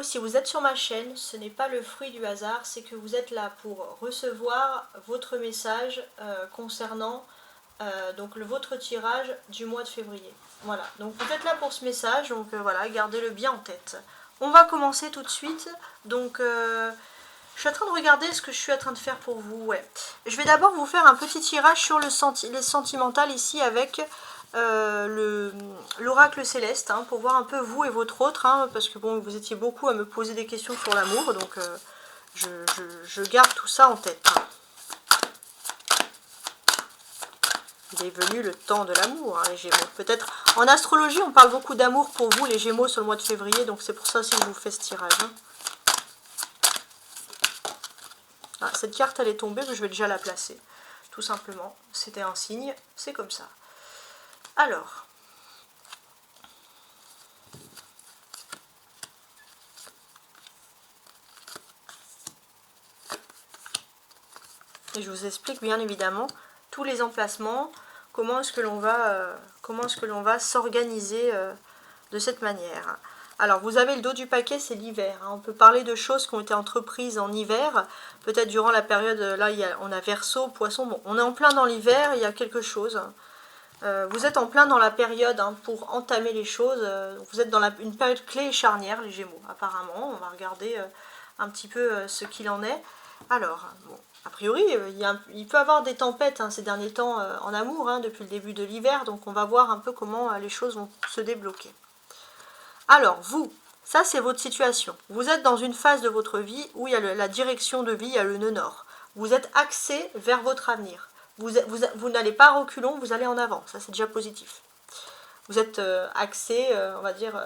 Si vous êtes sur ma chaîne, ce n'est pas le fruit du hasard, c'est que vous êtes là pour recevoir votre message concernant donc votre tirage du mois de février. Voilà, donc vous êtes là pour ce message, donc voilà, gardez-le bien en tête. On va commencer tout de suite, donc je suis en train de regarder ce que je suis en train de faire pour vous, ouais. Je vais d'abord vous faire un petit tirage sur les sentimentales ici avec l'oracle céleste, hein, pour voir un peu vous et votre autre, hein, parce que bon, vous étiez beaucoup à me poser des questions sur l'amour, donc je garde tout ça en tête. Hein. Il est venu le temps de l'amour, hein, les Gémeaux. Peut-être en astrologie, on parle beaucoup d'amour pour vous, les Gémeaux, sur le mois de février, donc c'est pour ça aussi que je vous fais ce tirage. Hein. Ah, cette carte, elle est tombée, mais je vais déjà la placer, tout simplement. C'était un signe, c'est comme ça. Alors, et je vous explique bien évidemment tous les emplacements, comment est-ce que l'on va s'organiser de cette manière. Alors, vous avez le dos du paquet, c'est l'hiver. Hein. On peut parler de choses qui ont été entreprises en hiver, peut-être durant la période, là, on a Verseau, Poisson. Bon, on est en plein dans l'hiver, il y a quelque chose. Vous êtes en plein dans la période hein, pour entamer les choses. Vous êtes dans une période clé et charnière, les Gémeaux, apparemment. On va regarder un petit peu ce qu'il en est. Alors, bon, a priori, il peut y avoir des tempêtes hein, ces derniers temps en amour, hein, depuis le début de l'hiver. Donc, on va voir un peu comment les choses vont se débloquer. Alors, vous, ça c'est votre situation. Vous êtes dans une phase de votre vie où il y a la direction de vie, il y a le nœud nord. Vous êtes axé vers votre avenir. Vous n'allez pas à reculons, vous allez en avant. Ça c'est déjà positif. Vous êtes axé, on va dire,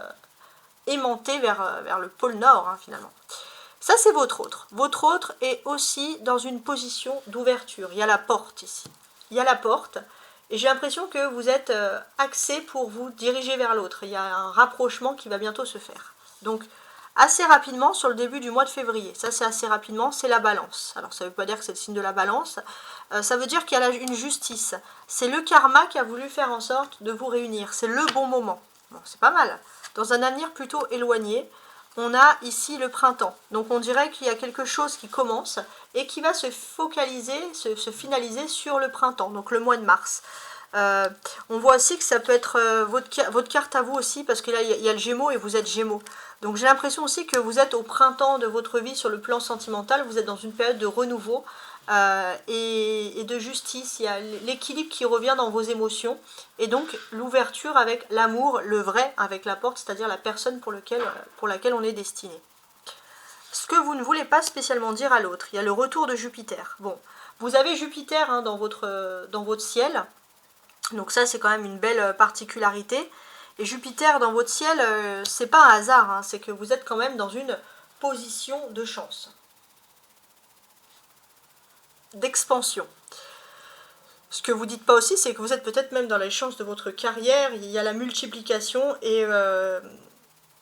aimanté vers le pôle nord hein, finalement. Ça c'est votre autre. Votre autre est aussi dans une position d'ouverture. Il y a la porte ici. Il y a la porte. Et j'ai l'impression que vous êtes axé pour vous diriger vers l'autre. Il y a un rapprochement qui va bientôt se faire. Donc, assez rapidement, sur le début du mois de février, ça c'est assez rapidement, c'est la balance. Alors, ça ne veut pas dire que c'est le signe de la balance. Ça veut dire qu'il y a une justice. C'est le karma qui a voulu faire en sorte de vous réunir. C'est le bon moment. Bon, c'est pas mal. Dans un avenir plutôt éloigné, on a ici le printemps. Donc on dirait qu'il y a quelque chose qui commence et qui va se focaliser, se finaliser sur le printemps, donc le mois de mars. On voit aussi que ça peut être votre carte à vous aussi, parce que là il y a le Gémeaux et vous êtes Gémeaux. Donc j'ai l'impression aussi que vous êtes au printemps de votre vie sur le plan sentimental, vous êtes dans une période de renouveau et de justice. Il y a l'équilibre qui revient dans vos émotions et donc l'ouverture avec l'amour, le vrai avec la porte, c'est-à-dire la personne pour laquelle on est destiné. Ce que vous ne voulez pas spécialement dire à l'autre, il y a le retour de Jupiter. Bon, vous avez Jupiter hein, dans votre ciel, donc ça c'est quand même une belle particularité. Et Jupiter dans votre ciel, c'est pas un hasard, hein, c'est que vous êtes quand même dans une position de chance, d'expansion. Ce que vous dites pas aussi, c'est que vous êtes peut-être même dans les chances de votre carrière, il y a la multiplication et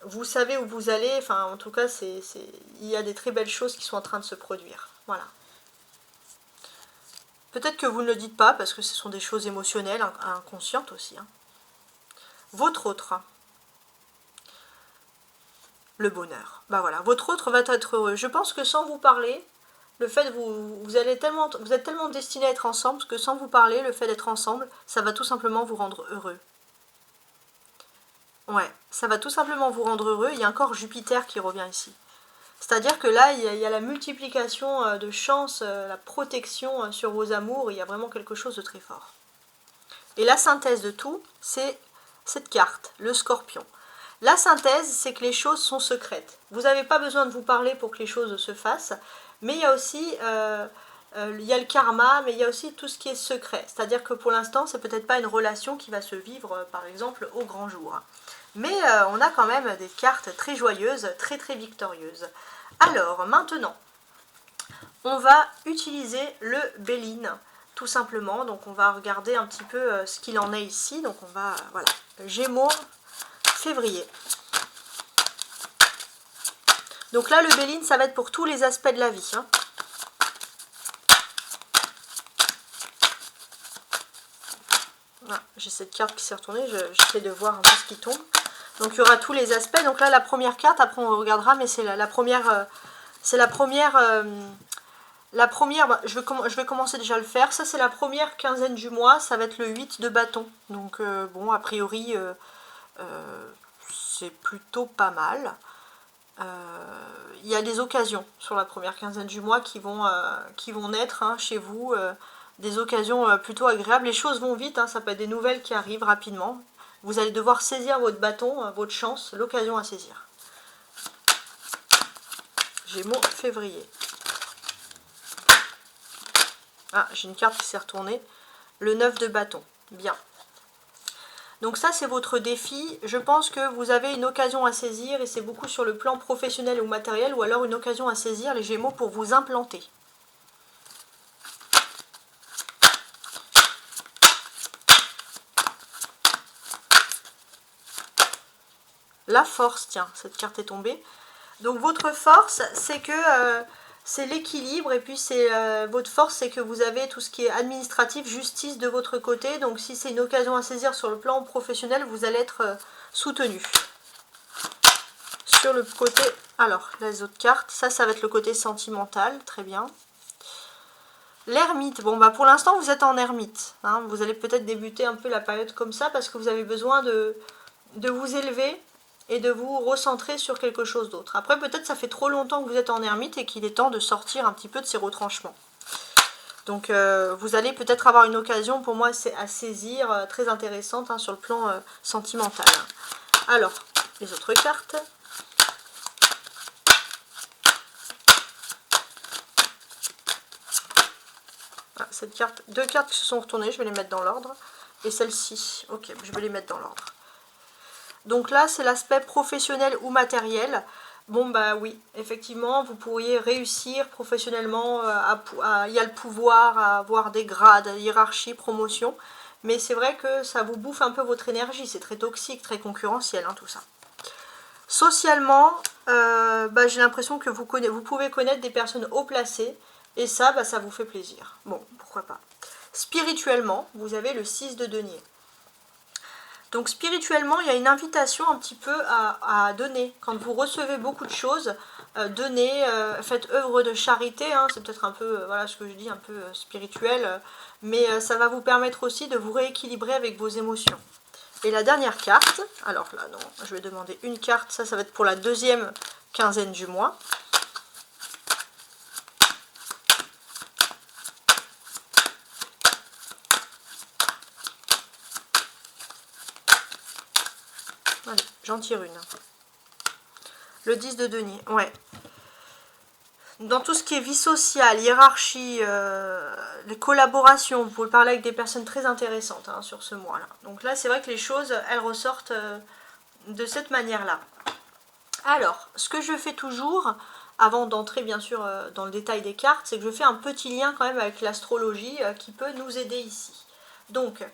vous savez où vous allez, enfin en tout cas, il y a des très belles choses qui sont en train de se produire. Voilà. Peut-être que vous ne le dites pas parce que ce sont des choses émotionnelles, inconscientes aussi. Hein. Votre autre, le bonheur. Bah voilà, votre autre va être heureux. Je pense que sans vous parler, le fait que vous êtes tellement destinés à être ensemble que sans vous parler, le fait d'être ensemble, ça va tout simplement vous rendre heureux. Ouais, ça va tout simplement vous rendre heureux. Il y a encore Jupiter qui revient ici. C'est-à-dire que là, il y a la multiplication de chances, la protection sur vos amours. Il y a vraiment quelque chose de très fort. Et la synthèse de tout, c'est cette carte, le Scorpion. La synthèse, c'est que les choses sont secrètes. Vous n'avez pas besoin de vous parler pour que les choses se fassent. Mais il y a aussi il y a le karma, mais il y a aussi tout ce qui est secret. C'est-à-dire que pour l'instant, c'est peut-être pas une relation qui va se vivre, par exemple, au grand jour. Mais on a quand même des cartes très joyeuses, très très victorieuses. Alors, maintenant, on va utiliser le Béline, tout simplement. Donc, on va regarder un petit peu ce qu'il en est ici. Donc, on va, voilà, Gémeaux, février. Donc là, le Béline, ça va être pour tous les aspects de la vie. Hein. Voilà, j'ai cette carte qui s'est retournée, j'essaie de voir un peu ce qui tombe. Donc il y aura tous les aspects. Donc là la première carte, après on regardera, mais c'est la première... c'est la première... je vais commencer déjà à le faire. Ça c'est la première quinzaine du mois, ça va être le 8 de bâton. Donc bon, a priori, c'est plutôt pas mal. Il y a des occasions sur la première quinzaine du mois qui vont naître hein, chez vous, des occasions plutôt agréables. Les choses vont vite, hein, ça peut être des nouvelles qui arrivent rapidement. Vous allez devoir saisir votre bâton, votre chance, l'occasion à saisir. Gémeaux, février. Ah, j'ai une carte qui s'est retournée. Le 9 de bâton. Bien. Donc ça, c'est votre défi. Je pense que vous avez une occasion à saisir et c'est beaucoup sur le plan professionnel ou matériel ou alors une occasion à saisir, les Gémeaux, pour vous implanter. La force, tiens, cette carte est tombée. Donc votre force, c'est que c'est l'équilibre et puis c'est votre force, c'est que vous avez tout ce qui est administratif, justice de votre côté. Donc si c'est une occasion à saisir sur le plan professionnel, vous allez être soutenu. Sur le côté, alors les autres cartes, ça va être le côté sentimental, très bien. L'ermite, bon bah pour l'instant vous êtes en ermite, hein. Vous allez peut-être débuter un peu la période comme ça parce que vous avez besoin de vous élever et de vous recentrer sur quelque chose d'autre. Après peut-être ça fait trop longtemps que vous êtes en ermite et qu'il est temps de sortir un petit peu de ces retranchements. Donc vous allez peut-être avoir une occasion pour moi à saisir, très intéressante hein, sur le plan sentimental. Alors, les autres cartes. Ah, cette carte, deux cartes qui se sont retournées, je vais les mettre dans l'ordre. Et celle-ci, ok, je vais les mettre dans l'ordre. Donc là, c'est l'aspect professionnel ou matériel. Bon, bah oui, effectivement, vous pourriez réussir professionnellement, il y a le pouvoir à avoir des grades, hiérarchie, promotion. Mais c'est vrai que ça vous bouffe un peu votre énergie, c'est très toxique, très concurrentiel, hein, tout ça. Socialement, bah, j'ai l'impression que vous pouvez connaître des personnes haut placées. Et ça, bah, ça vous fait plaisir. Bon, pourquoi pas. Spirituellement, vous avez le 6 de denier. Donc spirituellement, il y a une invitation un petit peu à donner. Quand vous recevez beaucoup de choses, donnez, faites œuvre de charité. Hein, c'est peut-être un peu, voilà ce que je dis, un peu spirituel. Mais ça va vous permettre aussi de vous rééquilibrer avec vos émotions. Et la dernière carte, alors là non, je vais demander une carte. Ça va être pour la deuxième quinzaine du mois. Allez, j'en tire une. Le 10 de denier, ouais. Dans tout ce qui est vie sociale, hiérarchie, les collaborations, vous pouvez parler avec des personnes très intéressantes hein, sur ce mois-là. Donc là, c'est vrai que les choses, elles ressortent de cette manière-là. Alors, ce que je fais toujours, avant d'entrer bien sûr dans le détail des cartes, c'est que je fais un petit lien quand même avec l'astrologie qui peut nous aider ici. Donc,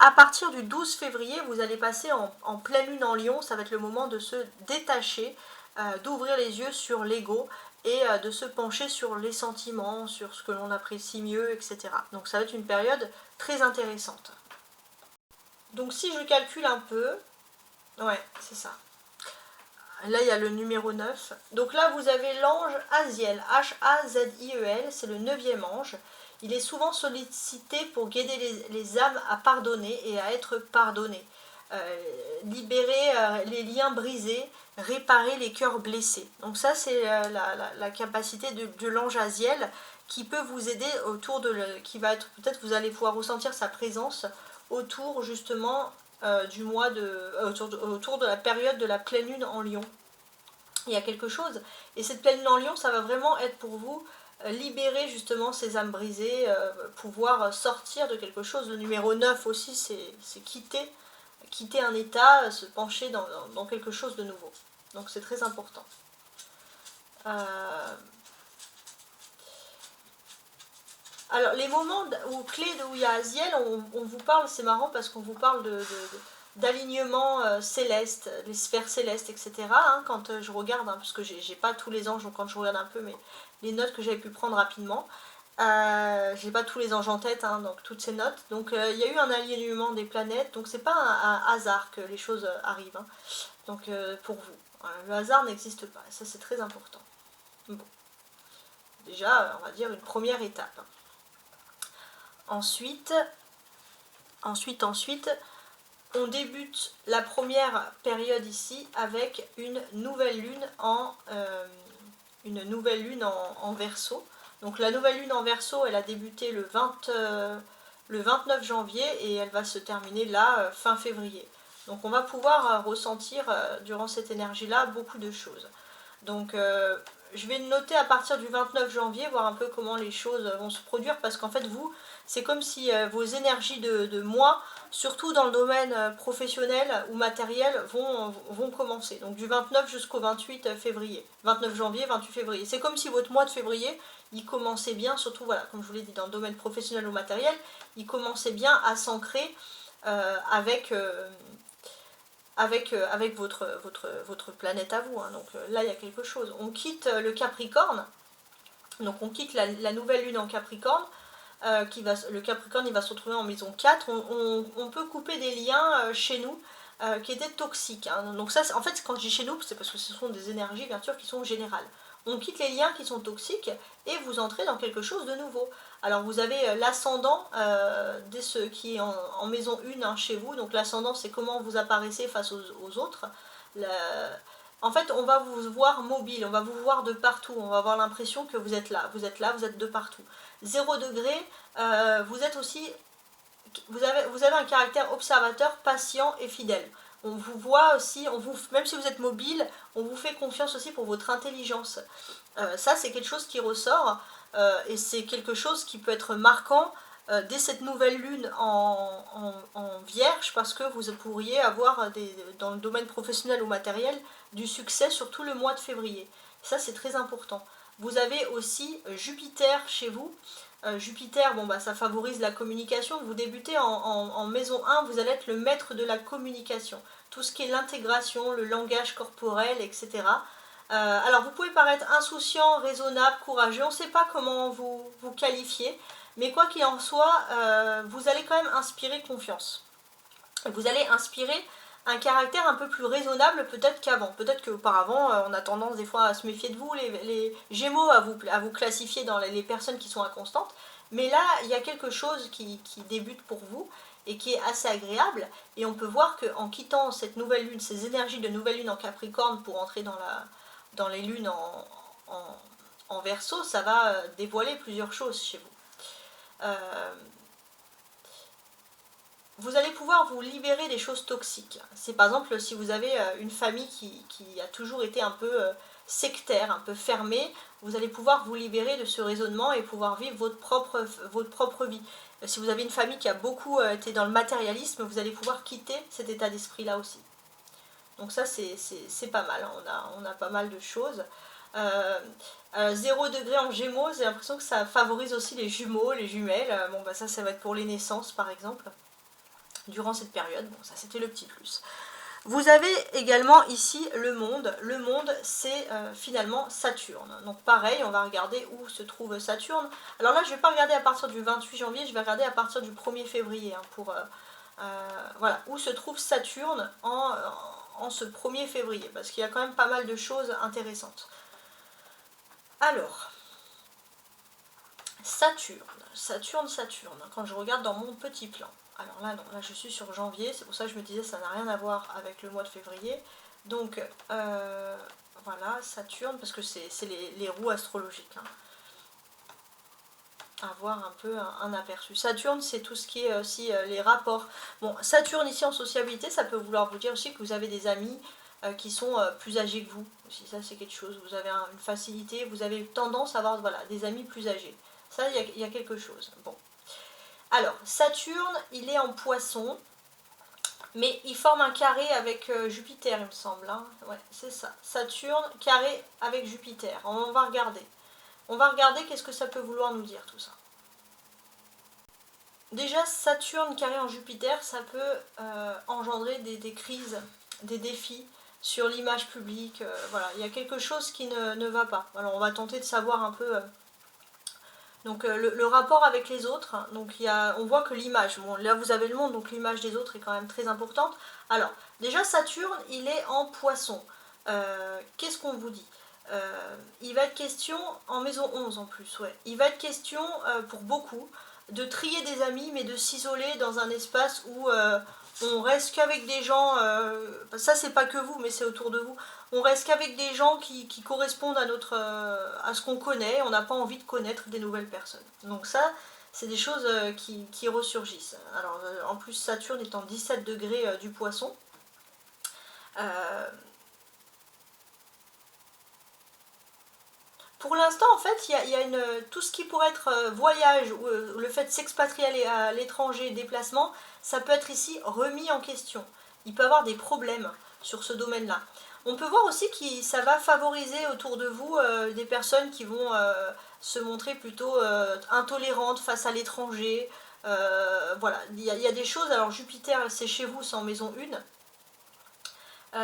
à partir du 12 février, vous allez passer en pleine lune en Lion. Ça va être le moment de se détacher, d'ouvrir les yeux sur l'ego et de se pencher sur les sentiments, sur ce que l'on apprécie mieux, etc. Donc ça va être une période très intéressante. Donc si je calcule un peu, ouais, c'est ça. Là, il y a le numéro 9. Donc là, vous avez l'ange Aziel, H-A-Z-I-E-L, c'est le 9e ange. Il est souvent sollicité pour guider les âmes à pardonner et à être pardonnées. Libérer les liens brisés, réparer les cœurs blessés. Donc ça, c'est la capacité de l'ange Aziel qui peut vous aider autour qui va être, peut-être vous allez pouvoir ressentir sa présence autour justement du mois autour de la période de la pleine lune en Lion. Il y a quelque chose, et cette pleine lune en Lion, ça va vraiment être pour vous libérer justement ces âmes brisées, pouvoir sortir de quelque chose. Le numéro 9 aussi, c'est quitter un état, se pencher dans quelque chose de nouveau. Donc c'est très important. Alors les moments clés où il y a Aziel, on vous parle, c'est marrant parce qu'on vous parle d'alignement céleste, les sphères célestes, etc. Hein, quand je regarde, hein, parce que j'ai pas tous les anges, donc quand je regarde un peu les notes que j'avais pu prendre rapidement, j'ai pas tous les anges en tête, hein, donc toutes ces notes. Donc il y a eu un alignement des planètes, donc c'est pas un hasard que les choses arrivent. Hein. Donc pour vous, voilà, le hasard n'existe pas, ça c'est très important. Bon, déjà on va dire une première étape. Ensuite, on débute la première période ici avec une nouvelle lune en Verseau. Donc la nouvelle lune en Verseau, elle a débuté le 29 janvier et elle va se terminer là, fin février. Donc on va pouvoir ressentir durant cette énergie-là beaucoup de choses. Donc je vais noter à partir du 29 janvier, voir un peu comment les choses vont se produire, parce qu'en fait vous, c'est comme si vos énergies de mois, surtout dans le domaine professionnel ou matériel, vont commencer. Donc du 29 jusqu'au 28 février. 29 janvier, 28 février. C'est comme si votre mois de février, il commençait bien, surtout voilà, comme je vous l'ai dit, dans le domaine professionnel ou matériel, il commençait bien à s'ancrer avec votre planète à vous. Hein. Donc là, il y a quelque chose. On quitte le Capricorne, donc on quitte la nouvelle lune en Capricorne. Le Capricorne, il va se retrouver en maison 4. On peut couper des liens chez nous qui étaient toxiques. Hein. Donc ça, en fait, quand je dis chez nous, c'est parce que ce sont des énergies, bien sûr, qui sont générales. On quitte les liens qui sont toxiques et vous entrez dans quelque chose de nouveau. Alors vous avez l'ascendant dès ce qui est en maison 1 hein, chez vous. Donc l'ascendant, c'est comment vous apparaissez face aux autres. En fait, on va vous voir mobile, on va vous voir de partout. On va avoir l'impression que vous êtes là, vous êtes de partout. 0 degré, vous êtes aussi... Vous avez un caractère observateur, patient et fidèle. On vous voit aussi, même si vous êtes mobile, on vous fait confiance aussi pour votre intelligence. Ça, c'est quelque chose qui ressort et c'est quelque chose qui peut être marquant dès cette nouvelle lune en Vierge, parce que vous pourriez avoir, dans le domaine professionnel ou matériel, du succès sur tout le mois de février. Ça, c'est très important. Vous avez aussi Jupiter chez vous. Jupiter, bon, bah, ça favorise la communication. Vous débutez en maison 1, vous allez être le maître de la communication. Tout ce qui est l'intégration, le langage corporel, etc. Alors, vous pouvez paraître insouciant, raisonnable, courageux. On ne sait pas comment vous qualifier. Mais quoi qu'il en soit, vous allez quand même inspirer confiance. Vous allez inspirer un caractère un peu plus raisonnable peut-être qu'avant. Peut-être qu'auparavant, on a tendance des fois à se méfier de vous, les Gémeaux, à vous classifier dans les personnes qui sont inconstantes. Mais là, il y a quelque chose qui débute pour vous et qui est assez agréable. Et on peut voir qu'en quittant cette nouvelle lune, ces énergies de nouvelle lune en Capricorne pour entrer dans les lunes en Verseau, ça va dévoiler plusieurs choses chez vous. Vous allez pouvoir vous libérer des choses toxiques. C'est par exemple si vous avez une famille qui a toujours été un peu sectaire, un peu fermée, vous allez pouvoir vous libérer de ce raisonnement et pouvoir vivre votre propre vie. Si vous avez une famille qui a beaucoup été dans le matérialisme, vous allez pouvoir quitter cet état d'esprit-là aussi. Donc ça, c'est pas mal, on a pas mal de choses. 0 degré en Gémeaux, j'ai l'impression que ça favorise aussi les jumeaux, les jumelles. Bon, bah ça va être pour les naissances, par exemple. Durant cette période, bon ça c'était le petit plus. Vous avez également ici le monde. Le monde, c'est finalement Saturne. Donc pareil, on va regarder où se trouve Saturne. Alors là, je ne vais pas regarder à partir du 28 janvier, je vais regarder à partir du 1er février. Hein, pour voilà, où se trouve Saturne en ce 1er février. Parce qu'il y a quand même pas mal de choses intéressantes. Alors, Saturne. Quand je regarde dans mon petit plan. Alors là, non, là je suis sur janvier, c'est pour ça que je me disais ça n'a rien à voir avec le mois de février. Donc voilà, Saturne, parce que c'est les roues astrologiques. Hein. Avoir un peu un aperçu. Saturne, c'est tout ce qui est aussi les rapports. Bon, Saturne ici en sociabilité, ça peut vouloir vous dire aussi que vous avez des amis qui sont plus âgés que vous. Si ça c'est quelque chose, vous avez une facilité, vous avez tendance à avoir voilà, des amis plus âgés. Ça, il y a quelque chose. Bon. Alors, Saturne, il est en Poisson, mais il forme un carré avec Jupiter, il me semble. Hein. Ouais, c'est ça. Saturne, carré avec Jupiter. On va regarder. On va regarder qu'est-ce que ça peut vouloir nous dire, tout ça. Déjà, Saturne, carré en Jupiter, ça peut engendrer des crises, des défis sur l'image publique. Voilà, il y a quelque chose qui ne va pas. Alors, on va tenter de savoir un peu... Donc le rapport avec les autres, donc on voit que l'image, bon là vous avez le monde, donc l'image des autres est quand même très importante. Alors déjà Saturne, il est en Poisson. Qu'est-ce qu'on vous dit? Il va être question, en maison 11 en plus, ouais, il va être question pour beaucoup de trier des amis, mais de s'isoler dans un espace où on reste qu'avec des gens, ça c'est pas que vous, mais c'est autour de vous, on reste qu'avec des gens qui correspondent à ce qu'on connaît, on n'a pas envie de connaître des nouvelles personnes. Donc ça, c'est des choses qui ressurgissent. Alors en plus Saturne est en 17 degrés du Poisson. Pour l'instant, en fait, il y a tout ce qui pourrait être voyage ou le fait de s'expatrier à l'étranger, déplacement, ça peut être ici remis en question. Il peut y avoir des problèmes sur ce domaine-là. On peut voir aussi que ça va favoriser autour de vous des personnes qui vont se montrer plutôt intolérantes face à l'étranger. Voilà, il y a des choses, alors Jupiter, c'est chez vous, c'est en maison 1.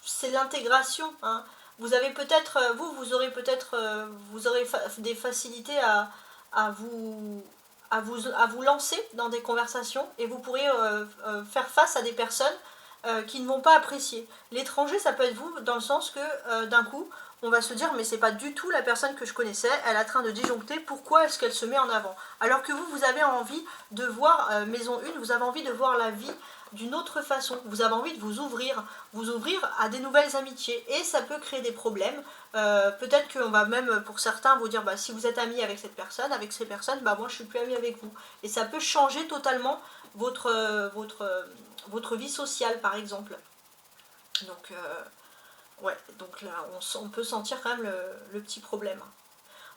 C'est l'intégration. Hein. Vous avez peut-être, vous aurez peut-être, vous aurez des facilités à vous lancer dans des conversations et vous pourrez faire face à des personnes qui ne vont pas apprécier. L'étranger, ça peut être vous, dans le sens que d'un coup, on va se dire mais c'est pas du tout la personne que je connaissais, elle est en train de disjoncter, pourquoi est-ce qu'elle se met en avant? Alors que vous avez envie de voir, maison 1, vous avez envie de voir la vie d'une autre façon, vous avez envie de vous ouvrir à des nouvelles amitiés, et ça peut créer des problèmes. Peut-être qu'on va même, pour certains, vous dire, bah, si vous êtes ami avec cette personne, avec ces personnes, bah moi je suis plus ami avec vous. Et ça peut changer totalement votre vie sociale, par exemple. Donc, ouais, donc là, on peut sentir quand même le petit problème.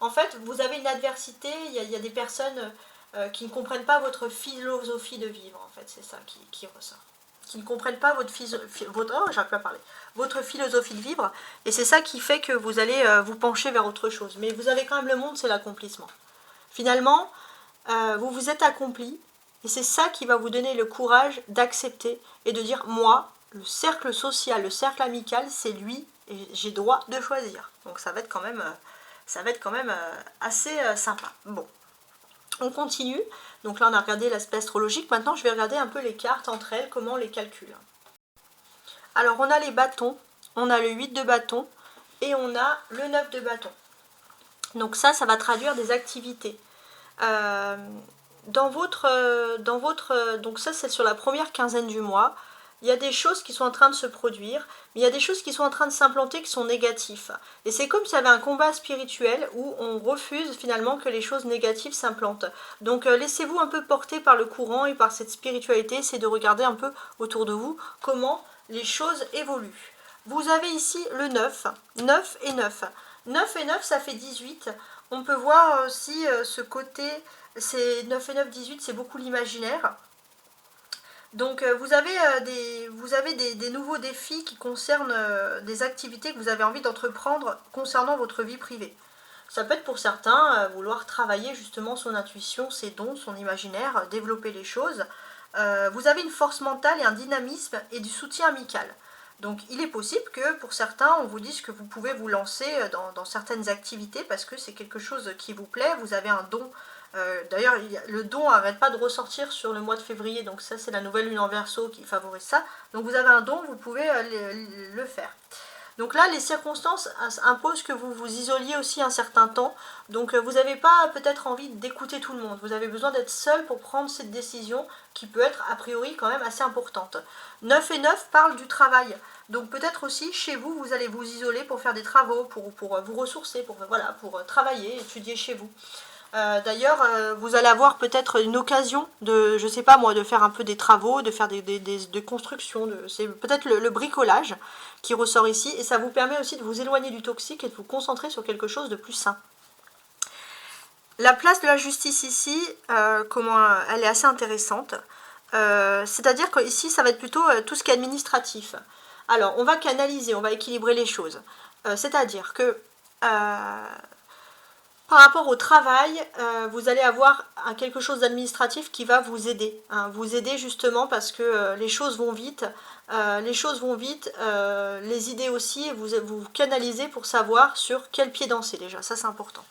En fait, vous avez une adversité, il y a des personnes qui ne comprennent pas votre philosophie de vivre, en fait, c'est ça qui ressort. Qui ne comprennent pas votre philosophie de vivre, et c'est ça qui fait que vous allez vous pencher vers autre chose. Mais vous avez quand même le monde, c'est l'accomplissement. Finalement, vous vous êtes accompli, et c'est ça qui va vous donner le courage d'accepter et de dire, moi, le cercle social, le cercle amical, c'est lui, et j'ai droit de choisir. Donc ça va être quand même, assez sympa. Bon, on continue. Donc là, on a regardé l'aspect astrologique. Maintenant, je vais regarder un peu les cartes entre elles, comment on les calcule. Alors, on a les bâtons, on a le 8 de bâton et on a le 9 de bâton. Donc ça va traduire des activités. Donc ça, c'est sur la première quinzaine du mois. Il y a des choses qui sont en train de se produire, mais il y a des choses qui sont en train de s'implanter qui sont négatives. Et c'est comme s'il y avait un combat spirituel où on refuse finalement que les choses négatives s'implantent. Donc laissez-vous un peu porter par le courant et par cette spiritualité, c'est de regarder un peu autour de vous comment les choses évoluent. Vous avez ici le 9, 9 et 9. 9 et 9, ça fait 18. On peut voir aussi ce côté, c'est 9 et 9, 18, c'est beaucoup l'imaginaire. Donc vous avez des nouveaux défis qui concernent des activités que vous avez envie d'entreprendre concernant votre vie privée. Ça peut être pour certains vouloir travailler justement son intuition, ses dons, son imaginaire, développer les choses. Vous avez une force mentale et un dynamisme et du soutien amical. Donc il est possible que pour certains, on vous dise que vous pouvez vous lancer dans certaines activités parce que c'est quelque chose qui vous plaît, vous avez un don. D'ailleurs, le don n'arrête pas de ressortir sur le mois de février, donc ça c'est la nouvelle lune en Verseau qui favorise ça. Donc vous avez un don, vous pouvez le faire. Donc là, les circonstances imposent que vous vous isoliez aussi un certain temps. Donc vous n'avez pas peut-être envie d'écouter tout le monde. Vous avez besoin d'être seul pour prendre cette décision qui peut être a priori quand même assez importante. 9 et 9 parlent du travail. Donc peut-être aussi chez vous, vous allez vous isoler pour faire des travaux, pour vous ressourcer, pour travailler, étudier chez vous. D'ailleurs, vous allez avoir peut-être une occasion de, je sais pas moi, de faire un peu des travaux, de faire des constructions, c'est peut-être le bricolage qui ressort ici, et ça vous permet aussi de vous éloigner du toxique et de vous concentrer sur quelque chose de plus sain. La place de la justice ici, elle est assez intéressante, c'est-à-dire qu'ici ça va être plutôt tout ce qui est administratif. Alors, on va canaliser, on va équilibrer les choses, c'est-à-dire que Par rapport au travail, vous allez avoir quelque chose d'administratif qui va vous aider. Hein, vous aider justement parce que les choses vont vite. Les idées aussi, vous canalisez pour savoir sur quel pied danser déjà. Ça, c'est important.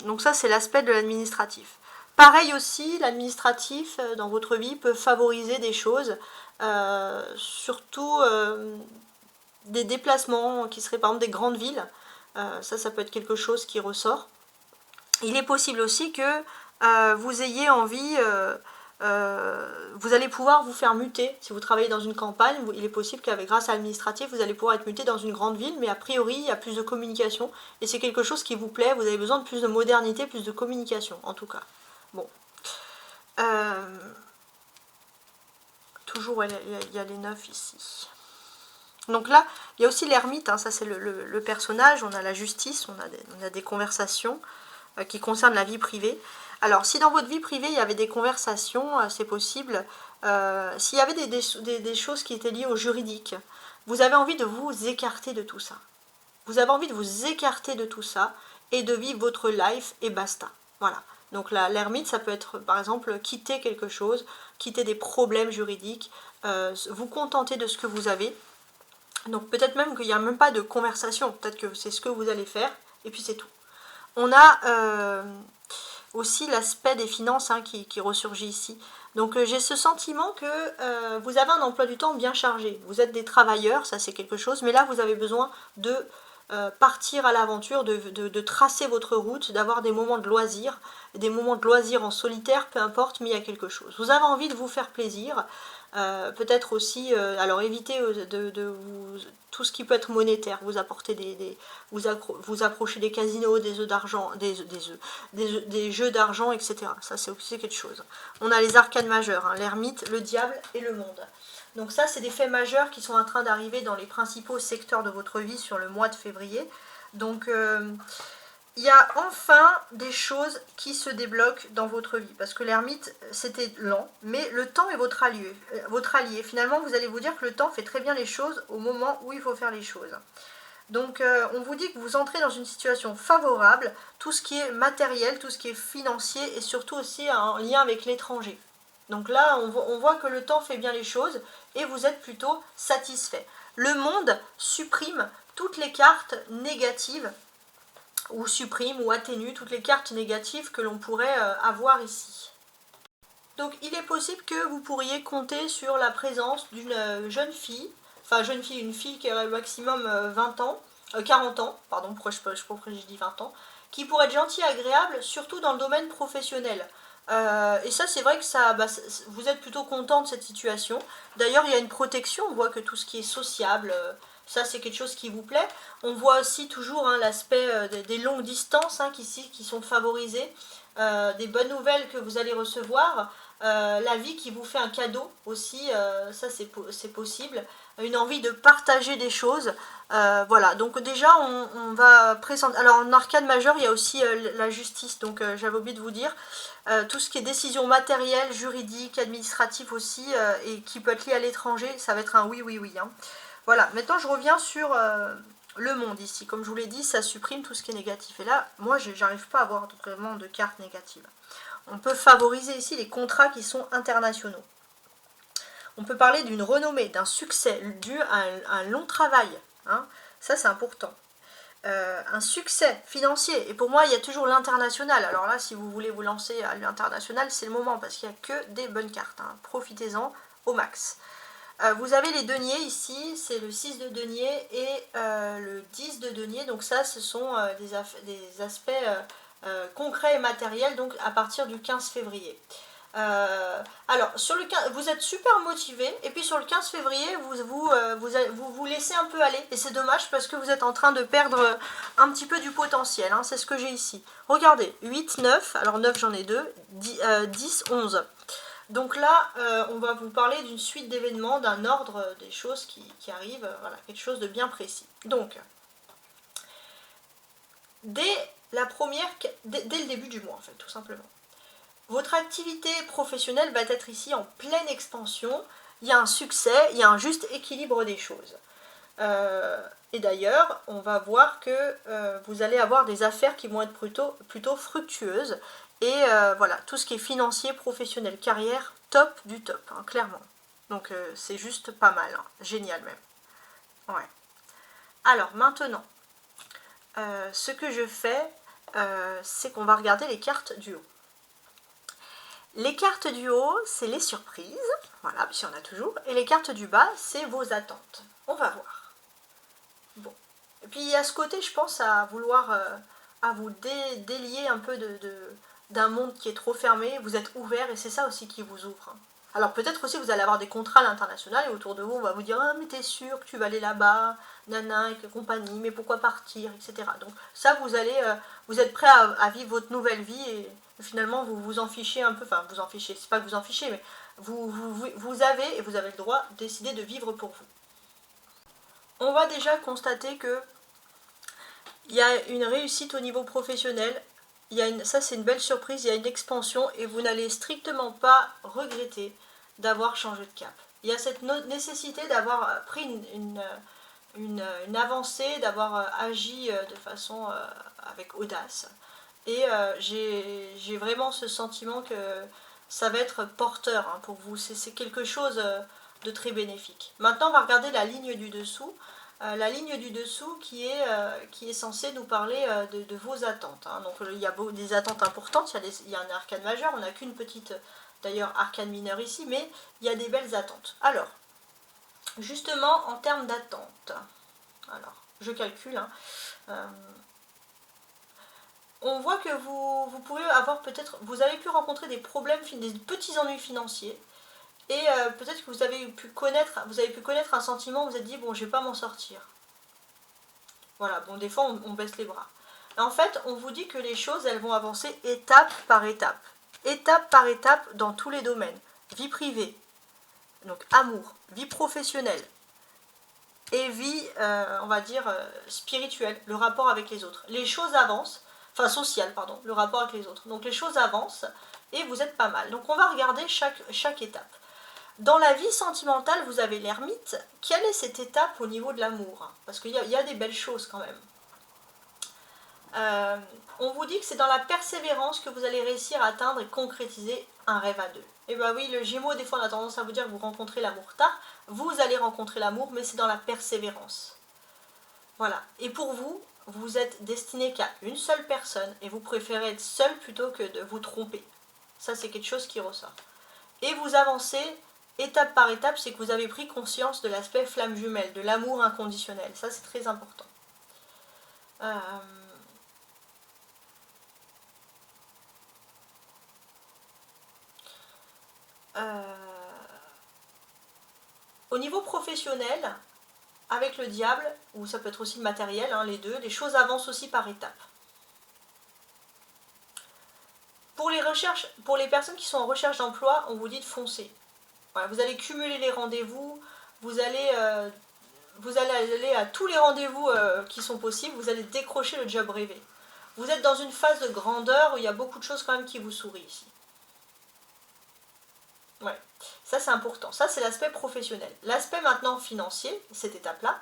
Donc ça, c'est l'aspect de l'administratif. Pareil aussi, l'administratif dans votre vie peut favoriser des choses, surtout des déplacements qui seraient par exemple des grandes villes. Ça peut être quelque chose qui ressort. Il est possible aussi que vous ayez envie, vous allez pouvoir vous faire muter. Si vous travaillez dans une campagne, il est possible qu'avec grâce à l'administratif, vous allez pouvoir être muté dans une grande ville, mais a priori, il y a plus de communication, et c'est quelque chose qui vous plaît, vous avez besoin de plus de modernité, plus de communication, en tout cas. Bon. Toujours, il y a les 9 ici. Donc là, il y a aussi l'ermite, hein, ça c'est le personnage, on a la justice, on a des conversations qui concernent la vie privée. Alors, si dans votre vie privée, il y avait des conversations, c'est possible, s'il y avait des choses qui étaient liées au juridique, vous avez envie de vous écarter de tout ça. Vous avez envie de vous écarter de tout ça et de vivre votre life et basta. Voilà. Donc l'ermite, ça peut être par exemple quitter quelque chose, quitter des problèmes juridiques, vous contenter de ce que vous avez. Donc peut-être même qu'il n'y a même pas de conversation, peut-être que c'est ce que vous allez faire, et puis c'est tout. On a aussi l'aspect des finances hein, qui ressurgit ici. Donc j'ai ce sentiment que vous avez un emploi du temps bien chargé. Vous êtes des travailleurs, ça c'est quelque chose, mais là vous avez besoin de partir à l'aventure, de tracer votre route, d'avoir des moments de loisirs en solitaire, peu importe, mais il y a quelque chose. Vous avez envie de vous faire plaisir, peut-être aussi, alors évitez tout ce qui peut être monétaire, vous apportez vous approchez des casinos, des œufs d'argent, des jeux d'argent, etc. Ça c'est aussi quelque chose. On a les arcanes majeures, hein, l'ermite, le diable et le monde. Donc ça, c'est des faits majeurs qui sont en train d'arriver dans les principaux secteurs de votre vie sur le mois de février. Donc il y a enfin des choses qui se débloquent dans votre vie. Parce que l'ermite, c'était lent, mais le temps est votre allié. Finalement, vous allez vous dire que le temps fait très bien les choses au moment où il faut faire les choses. Donc on vous dit que vous entrez dans une situation favorable, tout ce qui est matériel, tout ce qui est financier et surtout aussi en lien avec l'étranger. Donc là, on voit que le temps fait bien les choses et vous êtes plutôt satisfait. Le monde supprime toutes les cartes négatives ou supprime ou atténue toutes les cartes négatives que l'on pourrait avoir ici. Donc il est possible que vous pourriez compter sur la présence d'une jeune fille, une fille qui aurait au maximum 20 ans, 40 ans, pardon, pourquoi je dis 20 ans, qui pourrait être gentille et agréable, surtout dans le domaine professionnel. Et ça c'est vrai que vous êtes plutôt content de cette situation. D'ailleurs il y a une protection, on voit que tout ce qui est sociable, ça c'est quelque chose qui vous plaît. On voit aussi toujours hein, l'aspect des longues distances hein, qui sont favorisées, des bonnes nouvelles que vous allez recevoir, la vie qui vous fait un cadeau aussi, ça c'est possible, une envie de partager des choses. Voilà, donc déjà on va présenter. Alors en arcane majeur il y a aussi la justice, donc j'avais oublié de vous dire, tout ce qui est décision matérielle, juridique, administrative aussi, et qui peut être lié à l'étranger, ça va être un oui, oui, oui. Hein. Voilà, maintenant je reviens sur le monde ici. Comme je vous l'ai dit, ça supprime tout ce qui est négatif. Et là, moi j'arrive pas à avoir vraiment de cartes négatives. On peut favoriser ici les contrats qui sont internationaux. On peut parler d'une renommée, d'un succès dû à un long travail. Hein. Ça, c'est important. Un succès financier. Et pour moi, il y a toujours l'international. Alors là, si vous voulez vous lancer à l'international, c'est le moment parce qu'il n'y a que des bonnes cartes. Hein. Profitez-en au max. Vous avez les deniers ici, c'est le 6 de denier et le 10 de denier. Donc ça, ce sont des aspects concrets et matériels donc à partir du 15 février. Alors, sur le 15, vous êtes super motivé, et puis sur le 15 février, vous laissez un peu aller, et c'est dommage parce que vous êtes en train de perdre un petit peu du potentiel, hein, c'est ce que j'ai ici. Regardez, 8, 9, alors 9 j'en ai 2, 10, 11. Donc là, on va vous parler d'une suite d'événements, d'un ordre des choses qui arrivent, voilà, quelque chose de bien précis. Donc, dès le début du mois, en fait, tout simplement. Votre activité professionnelle va être ici en pleine expansion, il y a un succès, il y a un juste équilibre des choses. Et d'ailleurs, on va voir que vous allez avoir des affaires qui vont être plutôt fructueuses. Et voilà, tout ce qui est financier, professionnel, carrière, top du top, hein, clairement. Donc c'est juste pas mal, hein, génial même. Ouais. Alors maintenant, ce que je fais, c'est qu'on va regarder les cartes du haut. Les cartes du haut, c'est les surprises, voilà, puis il y en a toujours. Et les cartes du bas, c'est vos attentes. On va voir. Bon. Et puis il y a ce côté, je pense, à vouloir à vous délier un peu d'un monde qui est trop fermé. Vous êtes ouvert et c'est ça aussi qui vous ouvre. Hein. Alors peut-être aussi vous allez avoir des contrats à l'international et autour de vous on va vous dire ah mais t'es sûr que tu vas aller là-bas, nana et compagnie, mais pourquoi partir, etc. Donc ça vous allez, vous êtes prêt à vivre votre nouvelle vie et finalement vous vous en fichez un peu, enfin vous en fichez, c'est pas que vous en fichez, mais vous avez et vous avez le droit de décider de vivre pour vous. On va déjà constater que il y a une réussite au niveau professionnel, ça c'est une belle surprise, il y a une expansion et vous n'allez strictement pas regretter d'avoir changé de cap. Il y a cette nécessité d'avoir pris une avancée, d'avoir agi de façon avec audace. Et j'ai vraiment ce sentiment que ça va être porteur hein, pour vous. C'est quelque chose de très bénéfique. Maintenant, on va regarder la ligne du dessous. La ligne du dessous qui est censée nous parler de vos attentes. Hein. Donc il y a des attentes importantes, il y a un arcane majeur, on n'a qu'une petite d'ailleurs arcane mineure ici, mais il y a des belles attentes. Alors, justement en termes d'attente, alors je calcule, hein, on voit que vous pouvez avoir peut-être, vous avez pu rencontrer des problèmes, des petits ennuis financiers, et peut-être que vous avez pu connaître un sentiment, vous vous êtes dit, bon, je vais pas m'en sortir. Voilà, bon, des fois, on baisse les bras. En fait, on vous dit que les choses, elles vont avancer étape par étape. Étape par étape dans tous les domaines. Vie privée, donc amour, vie professionnelle, et vie, on va dire, spirituelle, le rapport avec les autres. Les choses avancent, enfin sociale, pardon, le rapport avec les autres. Donc les choses avancent et vous êtes pas mal. Donc on va regarder chaque étape. Dans la vie sentimentale, vous avez l'ermite. Quelle est cette étape au niveau de l'amour? Parce qu'il y a des belles choses quand même. On vous dit que c'est dans la persévérance que vous allez réussir à atteindre et concrétiser un rêve à deux. Et bien oui, le Gémeaux, des fois on a tendance à vous dire que vous rencontrez l'amour tard. Vous allez rencontrer l'amour, mais c'est dans la persévérance. Voilà. Et pour vous, vous êtes destiné qu'à une seule personne et vous préférez être seul plutôt que de vous tromper. Ça, c'est quelque chose qui ressort. Et vous avancez étape par étape, c'est que vous avez pris conscience de l'aspect flamme jumelle, de l'amour inconditionnel. Ça, c'est très important. Au niveau professionnel, avec le diable, ou ça peut être aussi le matériel, hein, les deux, les choses avancent aussi par étapes. Pour les personnes qui sont en recherche d'emploi, on vous dit de foncer. Voilà, vous allez cumuler les rendez-vous, vous allez aller à tous les rendez-vous qui sont possibles, vous allez décrocher le job rêvé. Vous êtes dans une phase de grandeur où il y a beaucoup de choses quand même qui vous sourient ici. Ouais, ça c'est important. Ça c'est l'aspect professionnel. L'aspect maintenant financier, cette étape-là,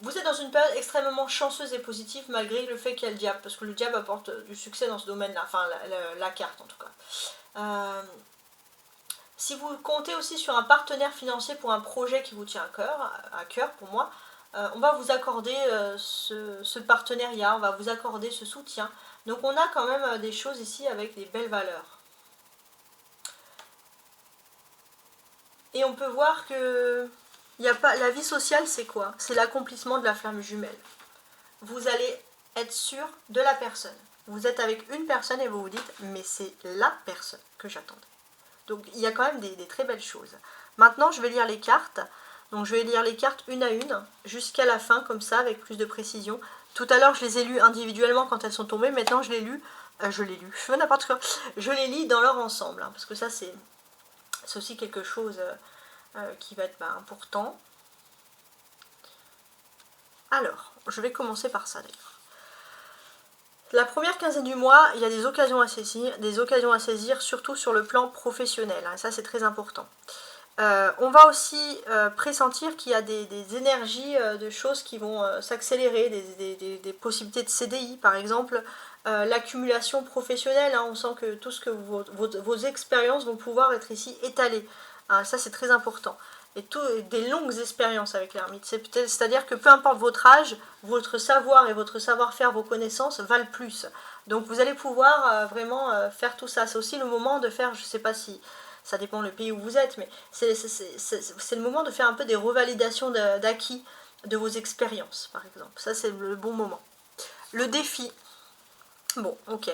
vous êtes dans une période extrêmement chanceuse et positive malgré le fait qu'il y a le diable, parce que le diable apporte du succès dans ce domaine-là, enfin la carte en tout cas. Si vous comptez aussi sur un partenaire financier pour un projet qui vous tient à cœur pour moi, on va vous accorder ce partenariat, on va vous accorder ce soutien. Donc on a quand même des choses ici avec des belles valeurs. Et on peut voir que la vie sociale, c'est quoi? C'est l'accomplissement de la flamme jumelle. Vous allez être sûr de la personne. Vous êtes avec une personne et vous vous dites, mais c'est la personne que j'attendais. Donc il y a quand même des très belles choses. Maintenant, je vais lire les cartes. Donc je vais lire les cartes une à une, jusqu'à la fin, comme ça, avec plus de précision. Tout à l'heure, je les ai lues individuellement quand elles sont tombées. Maintenant, je les fais n'importe quoi. Je les lis dans leur ensemble, hein, parce que ça, c'est aussi quelque chose qui va être important. Alors, je vais commencer par ça, d'ailleurs. La première quinzaine du mois, il y a des occasions à saisir, surtout sur le plan professionnel, hein, ça c'est très important. On va aussi pressentir qu'il y a des énergies de choses qui vont s'accélérer, des possibilités de CDI par exemple, l'accumulation professionnelle, hein, on sent que tout ce que vos expériences vont pouvoir être ici étalées, hein, ça c'est très important. Et des longues expériences avec l'ermite, c'est-à-dire que peu importe votre âge, votre savoir et votre savoir-faire, vos connaissances valent plus. Donc vous allez pouvoir vraiment faire tout ça. C'est aussi le moment de faire, je ne sais pas si ça dépend le pays où vous êtes, mais c'est le moment de faire un peu des revalidations d'acquis de vos expériences, par exemple. Ça, c'est le bon moment. Le défi. Bon, ok.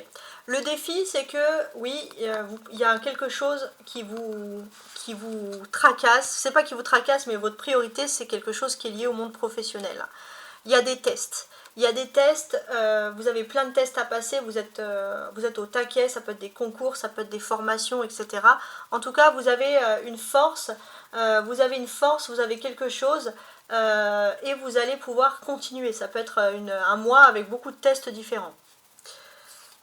Le défi, c'est que, oui, il y a quelque chose qui vous tracasse. C'est pas qui vous tracasse, mais votre priorité, c'est quelque chose qui est lié au monde professionnel. Il y a des tests. Il y a des tests, vous avez plein de tests à passer, vous êtes au taquet, ça peut être des concours, ça peut être des formations, etc. En tout cas, vous avez une force, vous avez quelque chose, et vous allez pouvoir continuer. Ça peut être un mois avec beaucoup de tests différents.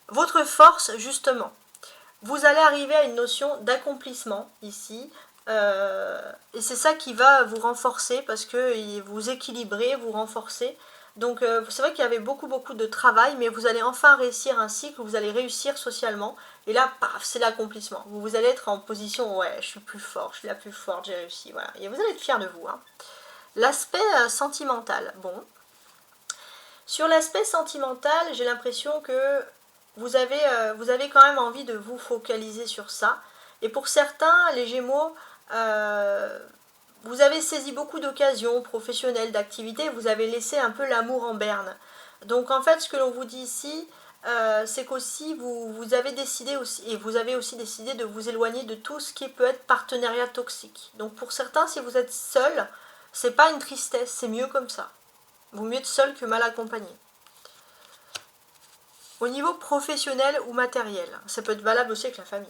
Votre force, justement, vous allez arriver à une notion d'accomplissement ici, et c'est ça qui va vous renforcer parce que vous équilibrez, vous renforcez. Donc c'est vrai qu'il y avait beaucoup de travail, mais vous allez enfin réussir un cycle, vous allez réussir socialement, et là, paf, c'est l'accomplissement. Vous allez être en position, ouais, je suis plus fort, je suis la plus forte, j'ai réussi, voilà. Et vous allez être fier de vous, hein. L'aspect sentimental, bon. Sur l'aspect sentimental, j'ai l'impression que vous avez quand même envie de vous focaliser sur ça. Et pour certains, les Gémeaux, vous avez saisi beaucoup d'occasions professionnelles, d'activités, vous avez laissé un peu l'amour en berne. Donc en fait, ce que l'on vous dit ici, c'est qu'aussi vous avez décidé aussi, et vous avez aussi décidé de vous éloigner de tout ce qui peut être partenariat toxique. Donc pour certains, si vous êtes seul, c'est pas une tristesse, c'est mieux comme ça. Vaut mieux être seul que mal accompagné. Au niveau professionnel ou matériel, ça peut être valable aussi avec la famille.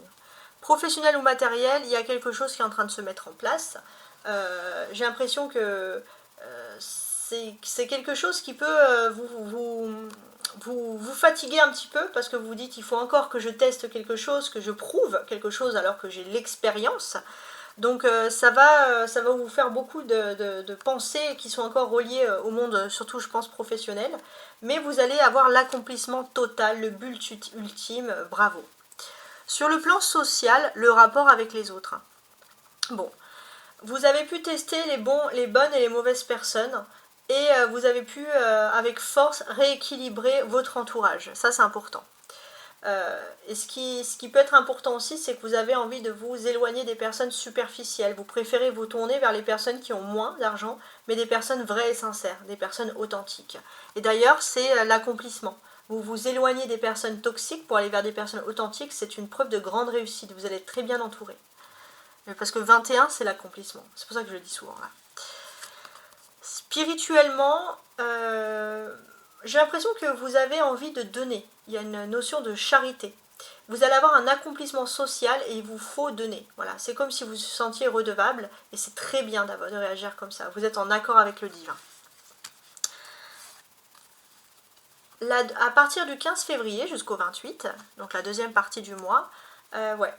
Professionnel ou matériel, il y a quelque chose qui est en train de se mettre en place. J'ai l'impression que c'est quelque chose qui peut vous fatiguer un petit peu parce que vous vous dites il faut encore que je teste quelque chose, que je prouve quelque chose alors que j'ai l'expérience. Donc ça va vous faire beaucoup de pensées qui sont encore reliées au monde, surtout je pense professionnel, mais vous allez avoir l'accomplissement total, le but ultime, bravo. Sur le plan social, le rapport avec les autres. Bon, vous avez pu tester les bonnes et les mauvaises personnes, et vous avez pu avec force rééquilibrer votre entourage, ça c'est important. Et ce qui peut être important aussi, c'est que vous avez envie de vous éloigner des personnes superficielles. Vous préférez vous tourner vers les personnes qui ont moins d'argent, mais des personnes vraies et sincères, des personnes authentiques. Et d'ailleurs, c'est l'accomplissement. Vous vous éloignez des personnes toxiques pour aller vers des personnes authentiques, c'est une preuve de grande réussite. Vous allez être très bien entouré. Parce que 21, c'est l'accomplissement. C'est pour ça que je le dis souvent là. Spirituellement, j'ai l'impression que vous avez envie de donner. Il y a une notion de charité. Vous allez avoir un accomplissement social et il vous faut donner. Voilà, c'est comme si vous vous sentiez redevable et c'est très bien de réagir comme ça. Vous êtes en accord avec le divin. Là, à partir du 15 février jusqu'au 28, donc la deuxième partie du mois,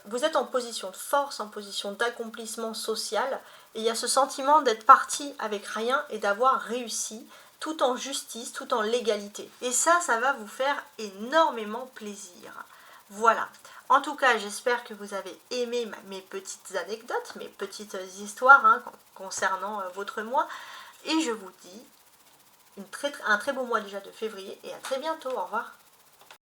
vous êtes en position de force, en position d'accomplissement social, et il y a ce sentiment d'être parti avec rien et d'avoir réussi, tout en justice, tout en légalité. Et ça va vous faire énormément plaisir. Voilà. En tout cas, j'espère que vous avez aimé mes petites anecdotes, mes petites histoires concernant votre mois. Et je vous dis un très beau mois déjà de février et à très bientôt. Au revoir.